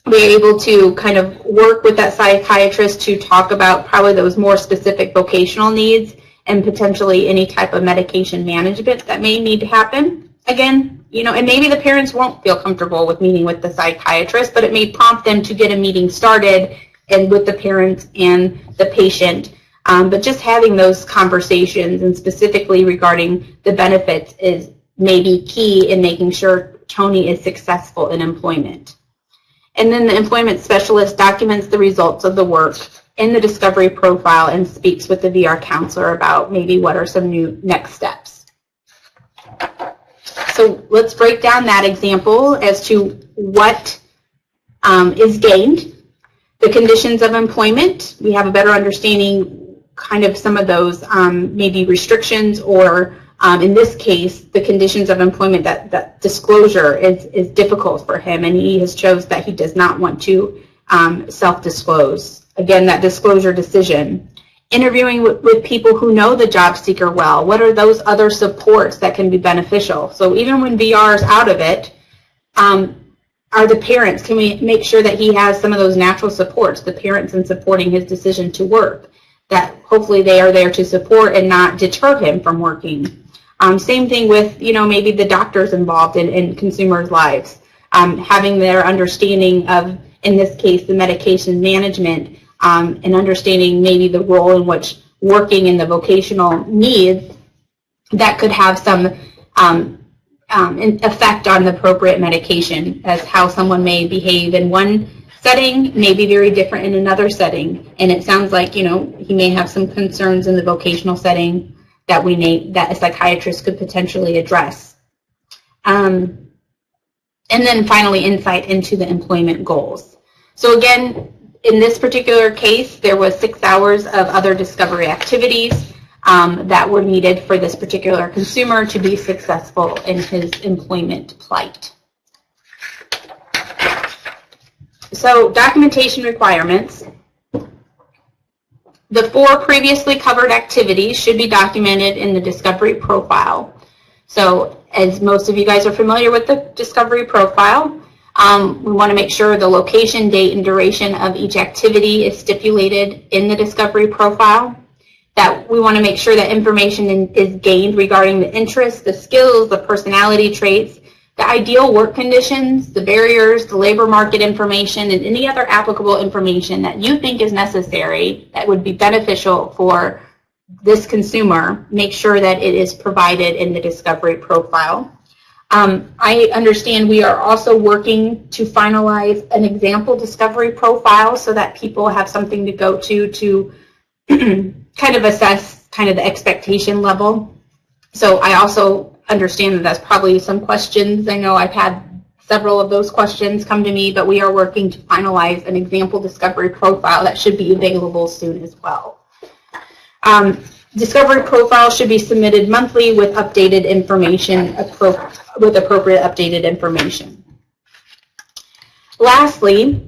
We're able to kind of work with that psychiatrist to talk about probably those more specific vocational needs and potentially any type of medication management that may need to happen. Again, and maybe the parents won't feel comfortable with meeting with the psychiatrist, but it may prompt them to get a meeting started and with the parents and the patient. But just having those conversations and specifically regarding the benefits is maybe key in making sure Tony is successful in employment. And then the employment specialist documents the results of the work in the discovery profile and speaks with the VR counselor about maybe what are some new next steps. So let's break down that example as to what is gained. The conditions of employment, we have a better understanding kind of some of those maybe restrictions or in this case, the conditions of employment, that disclosure is difficult for him, and he has chose that he does not want to self-disclose. Again, that disclosure decision. Interviewing with people who know the job seeker well. What are those other supports that can be beneficial? So even when VR is out of it, are the parents, can we make sure that he has some of those natural supports, the parents in supporting his decision to work, that hopefully they are there to support and not deter him from working. Same thing with, maybe the doctors involved in consumers' lives, having their understanding of, in this case, the medication management, and understanding maybe the role in which working in the vocational needs that could have some effect on the appropriate medication, as how someone may behave in one setting may be very different in another setting. And it sounds like, he may have some concerns in the vocational setting that that a psychiatrist could potentially address. And then finally, insight into the employment goals. So again, in this particular case, there was 6 hours of other discovery activities that were needed for this particular consumer to be successful in his employment plight. So documentation requirements. The 4 previously covered activities should be documented in the discovery profile. So as most of you guys are familiar with the discovery profile, we want to make sure the location, date, and duration of each activity is stipulated in the discovery profile. That we want to make sure that information is gained regarding the interests, the skills, the personality traits, the ideal work conditions, the barriers, the labor market information, and any other applicable information that you think is necessary that would be beneficial for this consumer. Make sure that it is provided in the discovery profile. I understand we are also working to finalize an example discovery profile so that people have something to go to kind of assess kind of the expectation level. So I also understand that that's probably some questions. I know I've had several of those questions come to me, but we are working to finalize an example discovery profile that should be available soon as well. Discovery profile should be submitted monthly with updated information, with appropriate updated information. Lastly,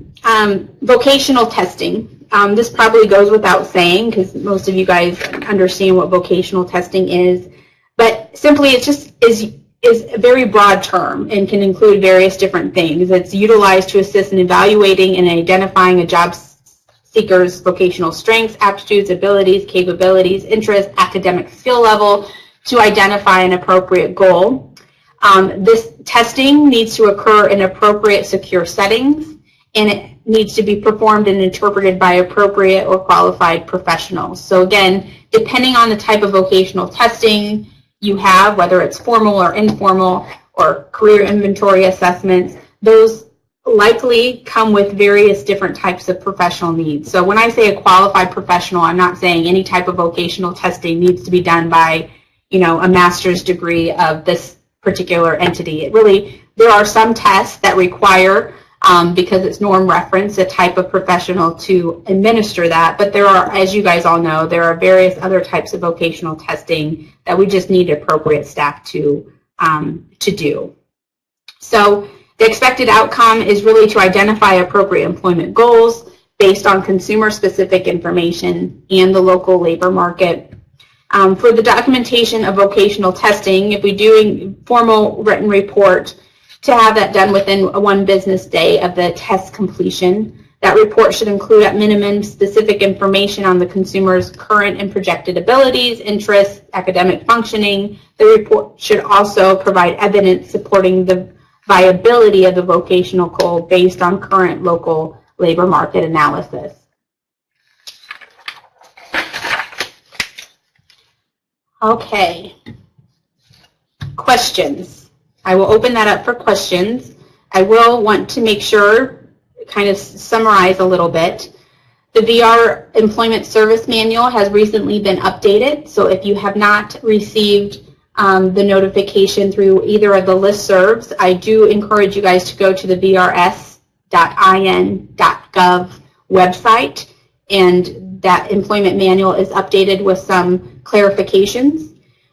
vocational testing. This probably goes without saying because most of you guys understand what vocational testing is, but simply it just is a very broad term and can include various different things. It's utilized to assist in evaluating and identifying a job seeker's vocational strengths, aptitudes, abilities, capabilities, interests, academic skill level to identify an appropriate goal. This testing needs to occur in appropriate secure settings, and it needs to be performed and interpreted by appropriate or qualified professionals. So again, depending on the type of vocational testing you have, whether it's formal or informal or career inventory assessments, those likely come with various different types of professional needs. So when I say a qualified professional, I'm not saying any type of vocational testing needs to be done by, a master's degree of this particular entity. There are some tests that require, because it's norm reference, a type of professional to administer that, but there are, as you guys all know, there are various other types of vocational testing that we just need appropriate staff to do. So the expected outcome is really to identify appropriate employment goals based on consumer-specific information and the local labor market. For the documentation of vocational testing, if we're doing formal written report, to have that done within 1 business day of the test completion. That report should include at minimum specific information on the consumer's current and projected abilities, interests, academic functioning. The report should also provide evidence supporting the viability of the vocational goal based on current local labor market analysis. Okay. Questions? I will open that up for questions. I will want to make sure, kind of summarize a little bit. The VR Employment Service Manual has recently been updated, so if you have not received the notification through either of the listservs, I do encourage you guys to go to the vrs.in.gov website, and that employment manual is updated with some clarifications.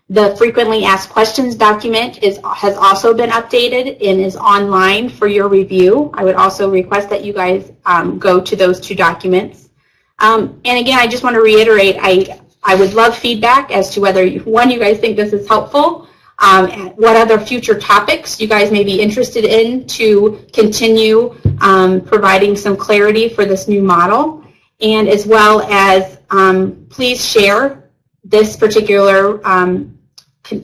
The frequently asked questions document has also been updated and is online for your review. I would also request that you guys go to those two documents. And again, I just want to reiterate, I would love feedback as to whether, one, you guys think this is helpful, what other future topics you guys may be interested in to continue providing some clarity for this new model, and as well as please share this particular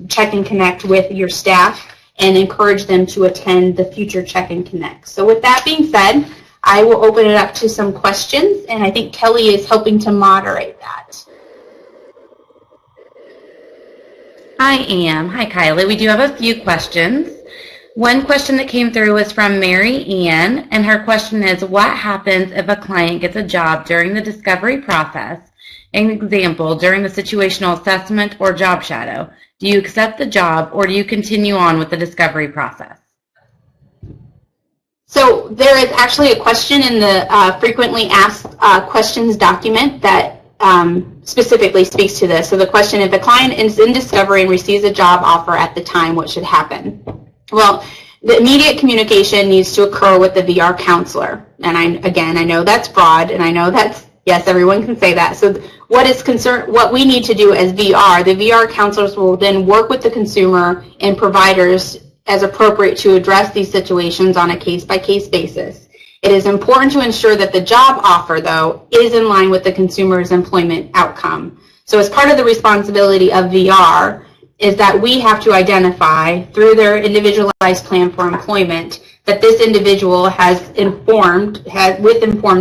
Check and Connect with your staff and encourage them to attend the future Check and Connect. So with that being said, I will open it up to some questions, and I think Kelly is helping to moderate that. I am. Hi, Kylie. We do have a few questions. One question that came through was from Mary Ann, and her question is, what happens if a client gets a job during the discovery process? An example, during the situational assessment or job shadow. Do you accept the job, or do you continue on with the discovery process? So there is actually a question in the frequently asked questions document that specifically speaks to this. So the question, if a client is in discovery and receives a job offer at the time, what should happen? Well, the immediate communication needs to occur with the VR counselor. And I know that's broad, and I know that's, yes, everyone can say that. So what we need to do as VR, the VR counselors will then work with the consumer and providers as appropriate to address these situations on a case-by-case basis. It is important to ensure that the job offer, though, is in line with the consumer's employment outcome. So as part of the responsibility of VR is that we have to identify through their individualized plan for employment that this individual with informed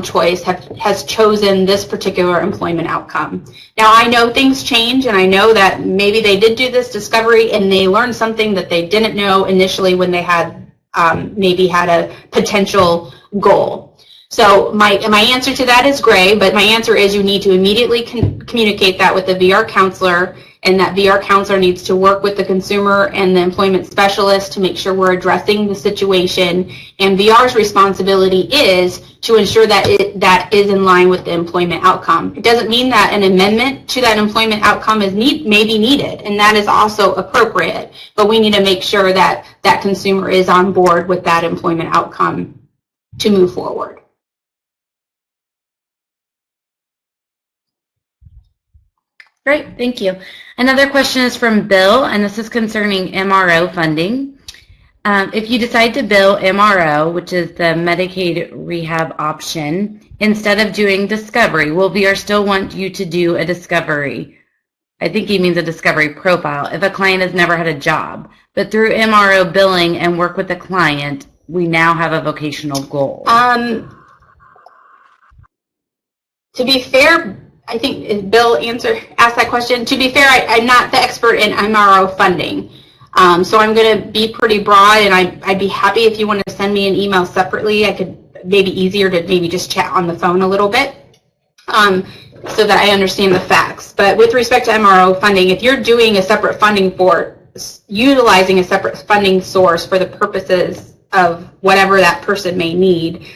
choice, has chosen this particular employment outcome. Now, I know things change, and I know that maybe they did do this discovery and they learned something that they didn't know initially when they had maybe had a potential goal. So my answer to that is gray, but my answer is you need to immediately communicate that with the VR counselor, and that VR counselor needs to work with the consumer and the employment specialist to make sure we're addressing the situation. And VR's responsibility is to ensure that that is in line with the employment outcome. It doesn't mean that an amendment to that employment outcome may be needed, and that is also appropriate. But we need to make sure that that consumer is on board with that employment outcome to move forward. Great, thank you. Another question is from Bill, and this is concerning MRO funding. If you decide to bill MRO, which is the Medicaid rehab option, instead of doing discovery, will VR still want you to do a discovery? I think he means a discovery profile if a client has never had a job. But through MRO billing and work with the client, we now have a vocational goal. To be fair, I think Bill asked that question. To be fair, I'm not the expert in MRO funding. So I'm going to be pretty broad, and I'd be happy if you want to send me an email separately. I could maybe easier to maybe just chat on the phone a little bit so that I understand the facts. But with respect to MRO funding, if you're doing a separate funding utilizing a separate funding source for the purposes of whatever that person may need,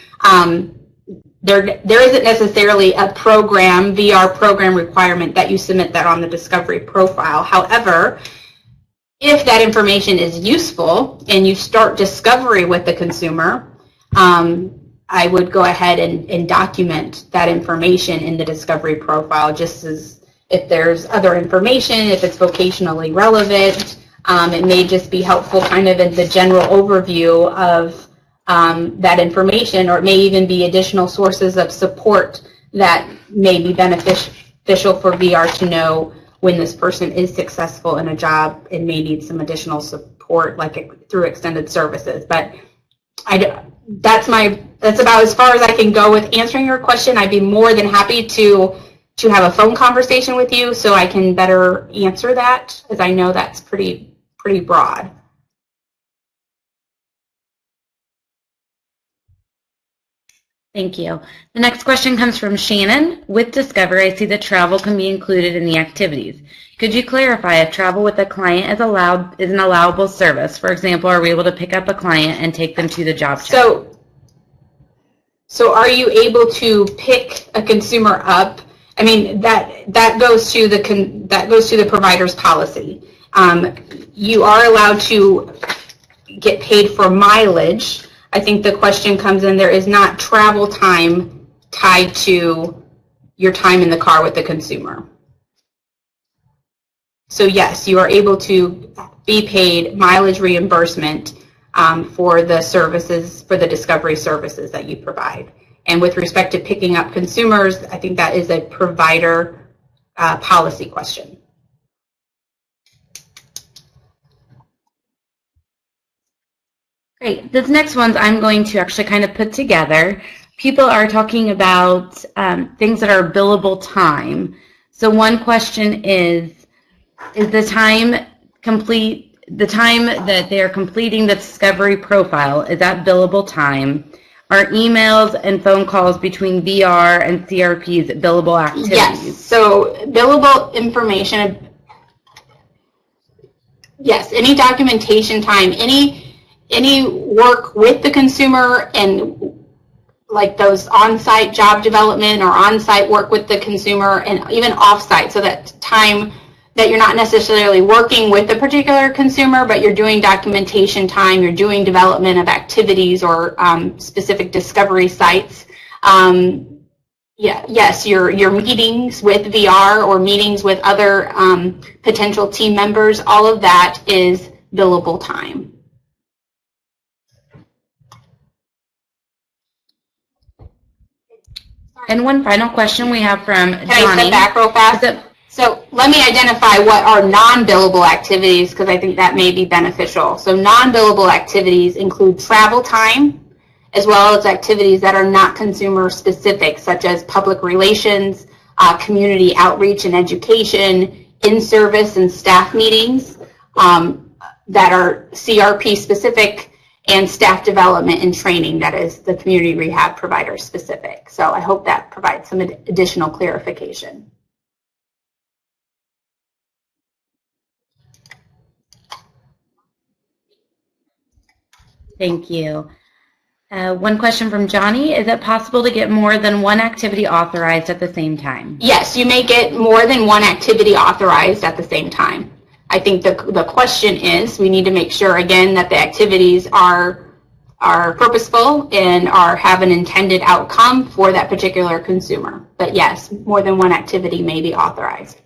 there isn't necessarily a VR program requirement that you submit that on the discovery profile. However, if that information is useful and you start discovery with the consumer, I would go ahead and document that information in the discovery profile, just as if there's other information, if it's vocationally relevant. It may just be helpful kind of in the general overview of that information, or it may even be additional sources of support that may be beneficial for VR to know when this person is successful in a job and may need some additional support, like through extended services. But that's about as far as I can go with answering your question. I'd be more than happy to have a phone conversation with you so I can better answer that, as I know that's pretty broad. Thank you. The next question comes from Shannon. With Discovery, I see that travel can be included in the activities. Could you clarify if travel with a client is an allowable service? For example, are we able to pick up a client and take them to the job site? So are you able to pick a consumer up? I mean, that goes to the provider's policy. You are allowed to get paid for mileage. I think the question comes in, there is not travel time tied to your time in the car with the consumer. So yes, you are able to be paid mileage reimbursement for the services, for the Discovery services that you provide. And with respect to picking up consumers, I think that is a provider policy question. Great. This next one's I'm going to actually kind of put together. People are talking about things that are billable time. So one question is the time that they are completing the Discovery profile, is that billable time? Are emails and phone calls between VR and CRPs billable activities? Yes. So billable information, yes, any documentation time, any work with the consumer, and like those on-site job development or on-site work with the consumer, and even off-site, so that time that you're not necessarily working with a particular consumer, but you're doing documentation time, you're doing development of activities or specific Discovery sites. Yes, your meetings with VR or meetings with other potential team members, all of that is billable time. And one final question we have from Johnny. Can I step back real fast? So let me identify what are non-billable activities, because I think that may be beneficial. So non-billable activities include travel time, as well as activities that are not consumer specific, such as public relations, community outreach and education, in-service and staff meetings that are CRP specific, and staff development and training that is the community rehab provider specific. So I hope that provides some additional clarification. Thank you. One question from Johnny. Is it possible to get more than one activity authorized at the same time? Yes, you may get more than one activity authorized at the same time. I think the question is, we need to make sure, again, that the activities are purposeful and have an intended outcome for that particular consumer. But yes, more than one activity may be authorized.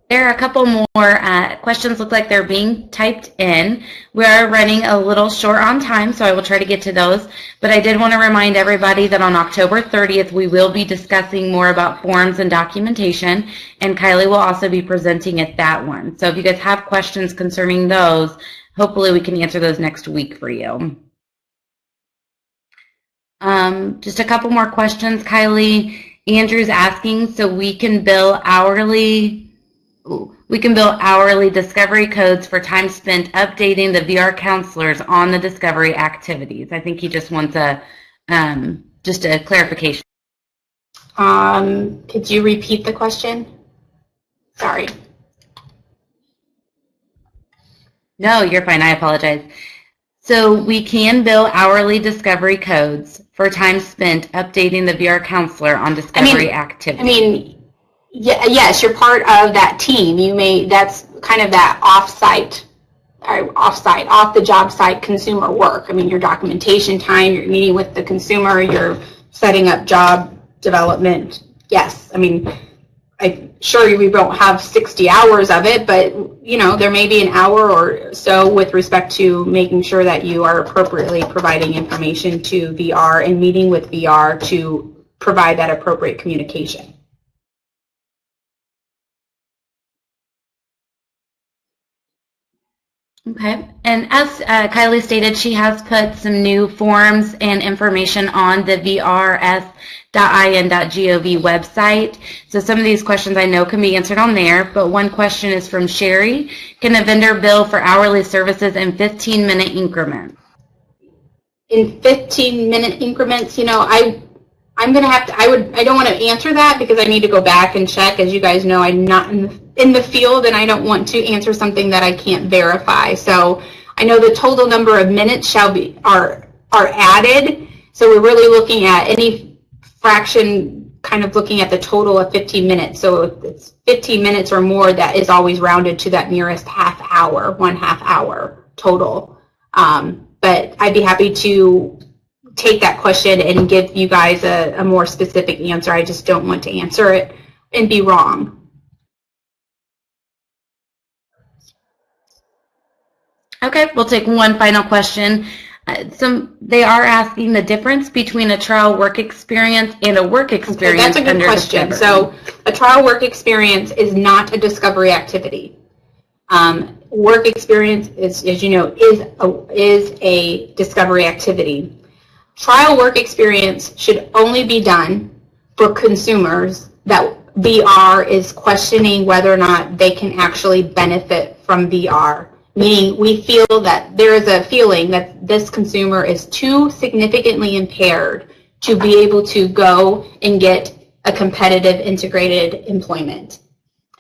There are a couple more questions. Look like they're being typed in. We are running a little short on time, so I will try to get to those. But I did want to remind everybody that on October 30th, we will be discussing more about forms and documentation, and Kylie will also be presenting at that one. So if you guys have questions concerning those, hopefully we can answer those next week for you. Just a couple more questions, Kylie. Andrew's asking, so we can bill hourly Discovery codes for time spent updating the VR counselors on the Discovery activities. I think he just wants just a clarification. Could you repeat the question? Sorry. No, you're fine. I apologize. So we can bill hourly Discovery codes for time spent updating the VR counselor on Discovery activities. I mean, yes, you're part of that team. That's kind of that off the job site consumer work. I mean, your documentation time, you're meeting with the consumer, you're setting up job development. Yes, I mean, I'm sure we won't have 60 hours of it, but there may be an hour or so with respect to making sure that you are appropriately providing information to VR and meeting with VR to provide that appropriate communication. Okay, and as Kylie stated, she has put some new forms and information on the vrs.in.gov website. So some of these questions I know can be answered on there, but one question is from Sherry. Can a vendor bill for hourly services in 15-minute increments? In 15-minute increments, you know, I'm going to have to, I don't want to answer that because I need to go back and check. As you guys know, I'm not in the field, and I don't want to answer something that I can't verify. So I know the total number of minutes are added. So we're really looking at any fraction, kind of looking at the total of 15 minutes. So if it's 15 minutes or more, that is always rounded to that nearest half hour, 1/2 hour total. But I'd be happy to take that question and give you guys a more specific answer. I just don't want to answer it and be wrong. Okay, we'll take one final question. They are asking the difference between a trial work experience and a work experience. Okay, that's a good question. So a trial work experience is not a discovery activity. Work experience is, as you know, is a discovery activity. Trial work experience should only be done for consumers that VR is questioning whether or not they can actually benefit from VR. Meaning we feel that there is a feeling that this consumer is too significantly impaired to be able to go and get a competitive integrated employment.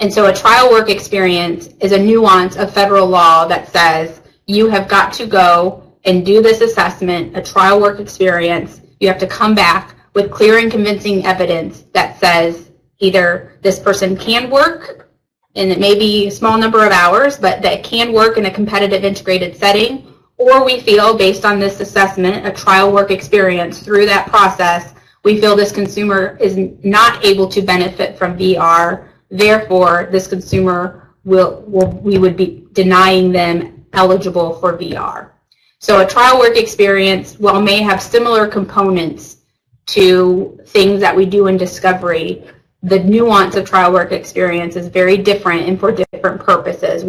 And so a trial work experience is a nuance of federal law that says you have got to go and do this assessment, a trial work experience. You have to come back with clear and convincing evidence that says either this person can work, and it may be a small number of hours, but that can work in a competitive integrated setting, or we feel, based on this assessment, a trial work experience, through that process, we feel this consumer is not able to benefit from VR. Therefore, this consumer we would be denying them eligible for VR. So a trial work experience, while may have similar components to things that we do in discovery, the nuance of trial work experience is very different and for different purposes.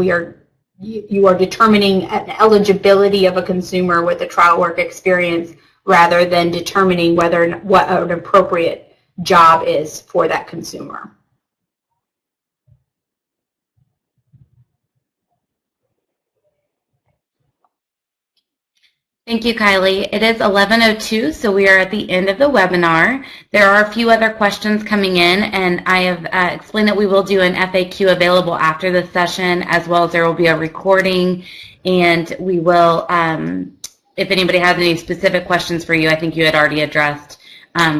You are determining an eligibility of a consumer with a trial work experience rather than determining what an appropriate job is for that consumer. Thank you, Kylie. It is 11:02, so we are at the end of the webinar. There are a few other questions coming in, and I have explained that we will do an FAQ available after this session, as well as there will be a recording, and we will, if anybody has any specific questions for you, I think you had already addressed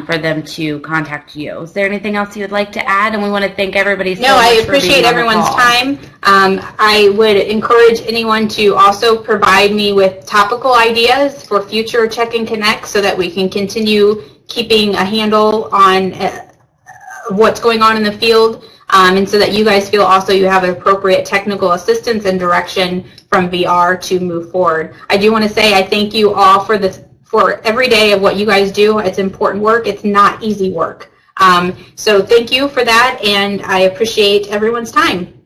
for them to contact you. Is there anything else you would like to add? And we want to thank everybody so much. No, I appreciate everyone's time. I would encourage anyone to also provide me with topical ideas for future Check and Connect so that we can continue keeping a handle on what's going on in the field, and so that you guys feel also you have appropriate technical assistance and direction from VR to move forward. I do want to say I thank you all for every day of what you guys do. It's important work. It's not easy work. So thank you for that, and I appreciate everyone's time.